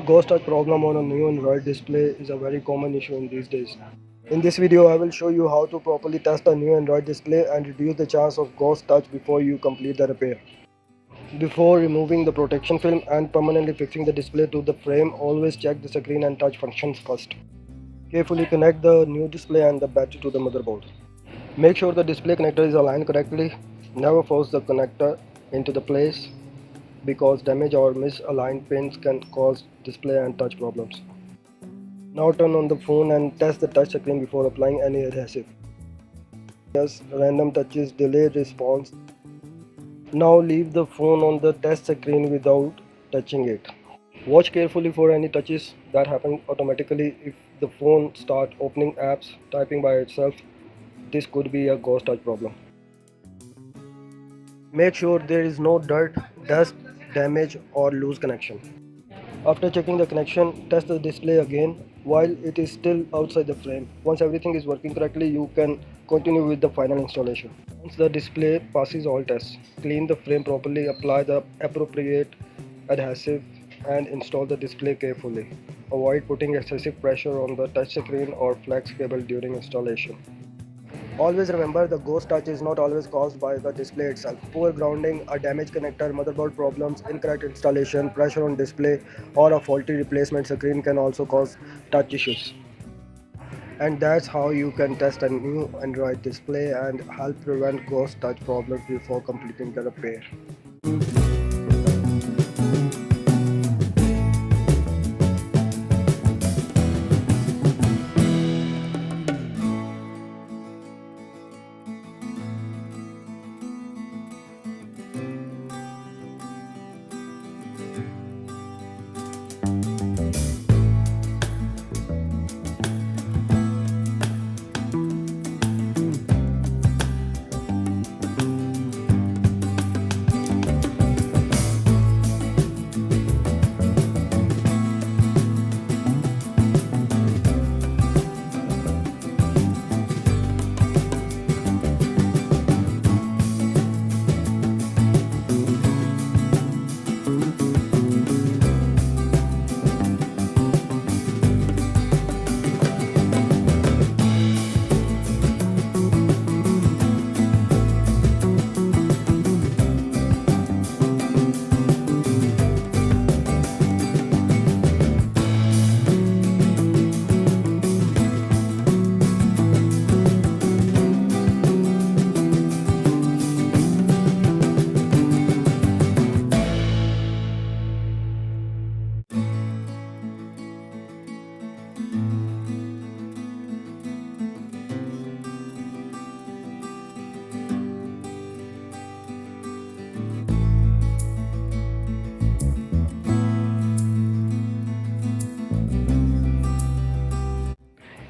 Ghost touch problem on a new Android display is a very common issue in these days. In this video, I will show you how to properly test a new Android display and reduce the chance of ghost touch before you complete the repair. Before removing the protection film and permanently fixing the display to the frame, always check the screen and touch functions first. Carefully connect the new display and the battery to the motherboard. Make sure the display connector is aligned correctly. Never force the connector into the place because damage or misaligned pins can cause display and touch problems. Now turn on the phone and test the touch screen before applying any adhesive. Yes, random touches delay response. Now leave the phone on the test screen without touching it. Watch carefully for any touches that happen automatically. If the phone starts opening apps, typing by itself, this could be a ghost touch problem. Make sure there is no dirt, dust, damage or loose connection. After checking the connection, test the display again while it is still outside the frame. Once everything is working correctly, you can continue with the final installation. Once the display passes all tests, clean the frame properly, apply the appropriate adhesive and install the display carefully. Avoid putting excessive pressure on the touch screen or flex cable during installation. Always remember the ghost touch is not always caused by the display itself. Poor grounding, a damaged connector, motherboard problems, incorrect installation, pressure on display, or a faulty replacement screen can also cause touch issues. And that's how you can test a new Android display and help prevent ghost touch problems before completing the repair.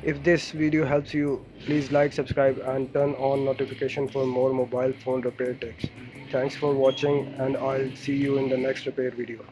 If this video helps you, please like, subscribe and turn on notification for more mobile phone repair tips. Thanks for watching and I'll see you in the next repair video.